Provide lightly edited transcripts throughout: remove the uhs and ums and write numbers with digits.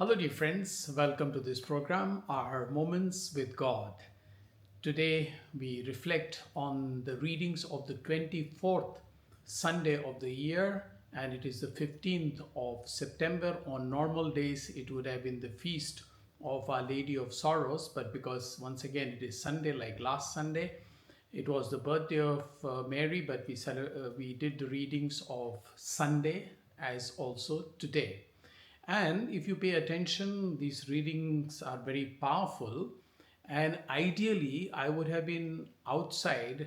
Hello, dear friends. Welcome to this program, Our Moments with God. Today, we reflect on the readings of the 24th Sunday of the year, and it is the 15th of September. On normal days, it would have been the feast of Our Lady of Sorrows, but because once again it is Sunday, like last Sunday, it was the birthday of Mary, but we did the readings of Sunday as also today. And if you pay attention, these readings are very powerful. And ideally, I would have been outside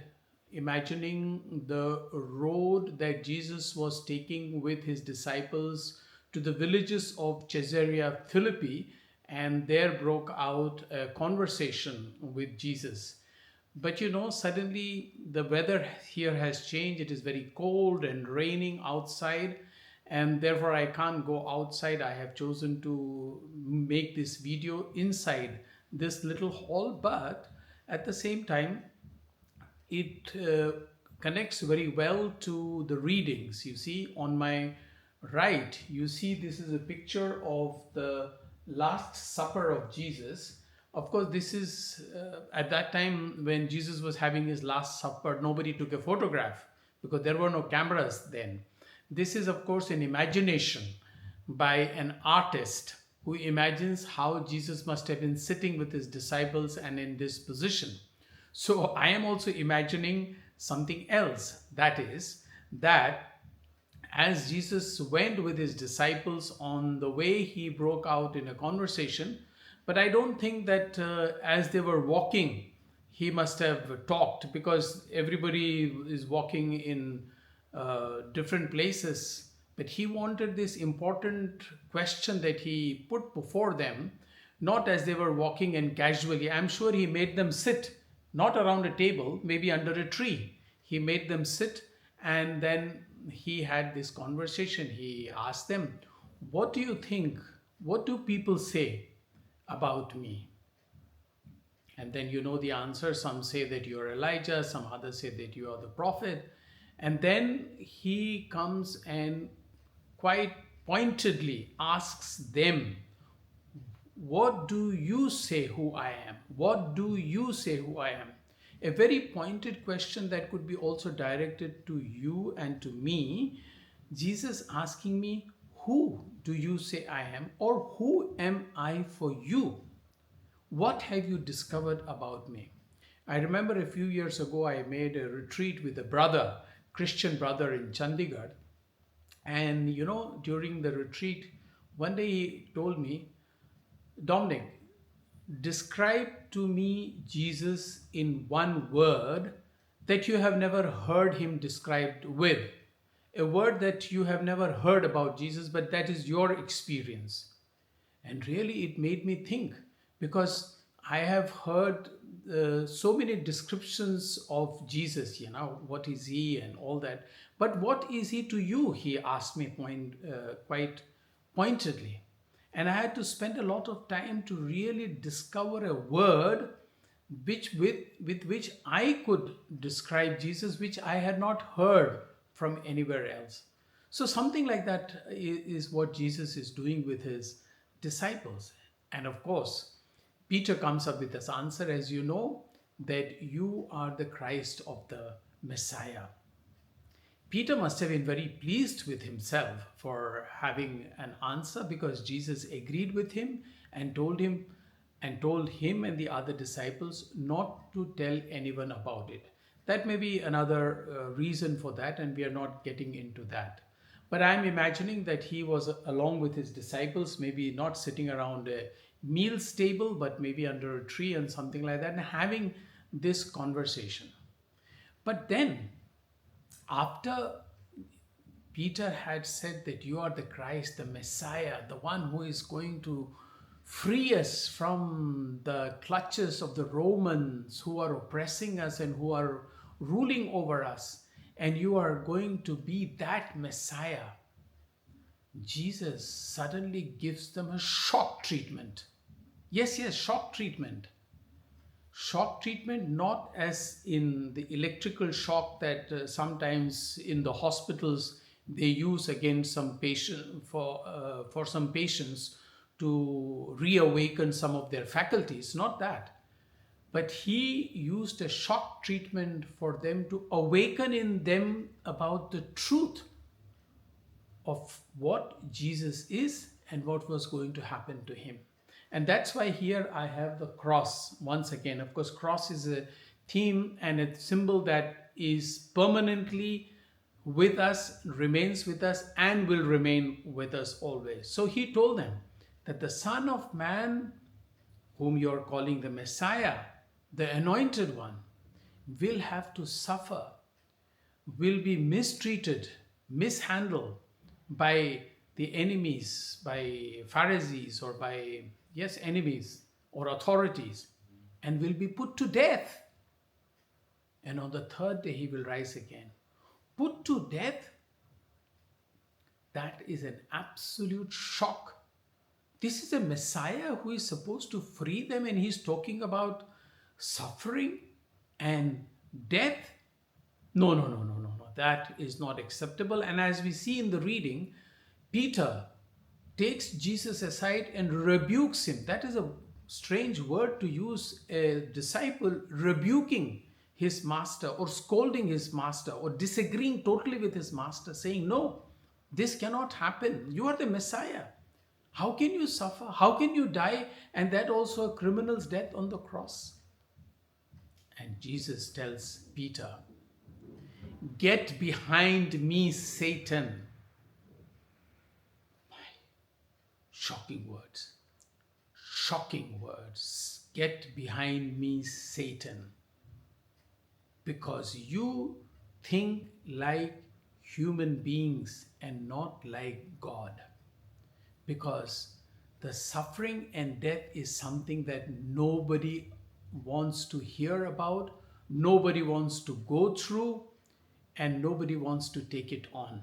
imagining the road that Jesus was taking with his disciples to the villages of Caesarea Philippi, and there broke out a conversation with Jesus. But suddenly the weather here has changed. It is very cold and raining outside, and therefore I can't go outside. I have chosen to make this video inside this little hall, but at the same time, it connects very well to the readings. You see, on my right, you see this is a picture of the Last Supper of Jesus. Of course, this is at that time when Jesus was having his Last Supper, nobody took a photograph because there were no cameras then. This is, of course, an imagination by an artist who imagines how Jesus must have been sitting with his disciples and in this position. So I am also imagining something else. That is, that as Jesus went with his disciples, on the way he broke out in a conversation, but I don't think that as they were walking, he must have talked, because everybody is walking in different places. But he wanted this important question that he put before them, not as they were walking and casually. I'm sure he made them sit, not around a table, maybe under a tree. He made them sit, and then he had this conversation. He asked them, "What do you think? What do people say about me?" And then you know the answer. Some say that you're Elijah, some others say that you are the prophet. And then he comes and quite pointedly asks them, "What do you say who I am? What do you say who I am?" A very pointed question that could be also directed to you and to me. Jesus asking me, "Who do you say I am?" or "Who am I for you? What have you discovered about me?" I remember a few years ago, I made a retreat with a brother, Christian brother in Chandigarh. And during the retreat, one day he told me, "Dominic, describe to me Jesus in one word that you have never heard him described with. A word that you have never heard about Jesus, but that is your experience." And really, it made me think, because I have heard so many descriptions of Jesus, what is he and all that. But what is he to you? He asked me quite pointedly. And I had to spend a lot of time to really discover a word with which I could describe Jesus, which I had not heard from anywhere else. So something like that is what Jesus is doing with his disciples. And of course, Peter comes up with this answer, as you know, that you are the Christ of the Messiah. Peter must have been very pleased with himself for having an answer, because Jesus agreed with him and told him and the other disciples not to tell anyone about it. That may be another reason for that, and we are not getting into that. But I'm imagining that he was along with his disciples, maybe not sitting around a meals table, but maybe under a tree and something like that, and having this conversation. But then, after Peter had said that you are the Christ, the Messiah, the one who is going to free us from the clutches of the Romans who are oppressing us and who are ruling over us, and you are going to be that Messiah, Jesus suddenly gives them a shock treatment. Yes, shock treatment. Shock treatment, not as in the electrical shock that sometimes in the hospitals they use against some patient for some patients to reawaken some of their faculties, not that. But he used a shock treatment for them to awaken in them about the truth of what Jesus is and what was going to happen to him. And that's why here I have the cross once again. Of course, cross is a theme and a symbol that is permanently with us, remains with us, and will remain with us always. So he told them that the Son of Man, whom you're calling the Messiah, the Anointed One, will have to suffer, will be mistreated, mishandled by the enemies, by Pharisees, or by, yes, enemies or authorities, and will be put to death. And on the third day, he will rise again. Put to death, that is an absolute shock. This is a Messiah who is supposed to free them, and he's talking about suffering and death. No. That is not acceptable. And as we see in the reading, Peter takes Jesus aside and rebukes him. That is a strange word to use, a disciple rebuking his master or scolding his master or disagreeing totally with his master, saying, no, this cannot happen. You are the Messiah. How can you suffer? How can you die? And that also a criminal's death on the cross. And Jesus tells Peter, get behind me, Satan. Shocking words. Shocking words. Get behind me, Satan. Because you think like human beings and not like God. Because the suffering and death is something that nobody wants to hear about, nobody wants to go through, and nobody wants to take it on.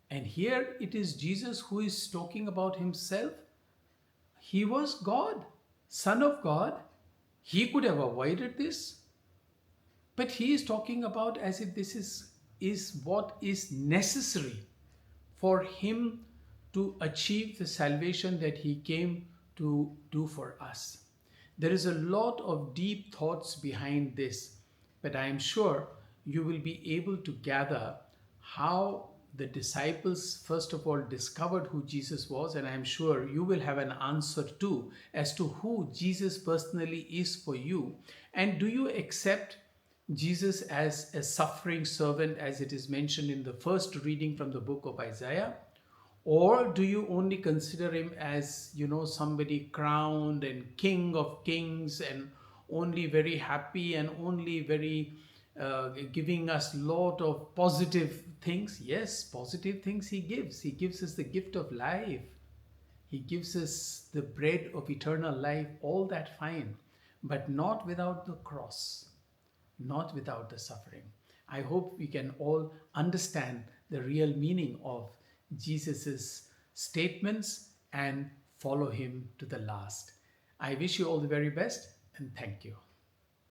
And here it is Jesus who is talking about himself. He was God, Son of God. He could have avoided this. But he is talking about as if this is what is necessary for him to achieve the salvation that he came to do for us. There is a lot of deep thoughts behind this, but I am sure you will be able to gather how the disciples first of all discovered who Jesus was, and I am sure you will have an answer too as to who Jesus personally is for you. And do you accept Jesus as a suffering servant as it is mentioned in the first reading from the book of Isaiah? Or do you only consider him as, somebody crowned and King of Kings and only very happy and only very giving us a lot of positive things? Yes, positive things he gives. He gives us the gift of life. He gives us the bread of eternal life, all that fine, but not without the cross, not without the suffering. I hope we can all understand the real meaning of Jesus's statements and follow him to the last. I wish you all the very best and thank you.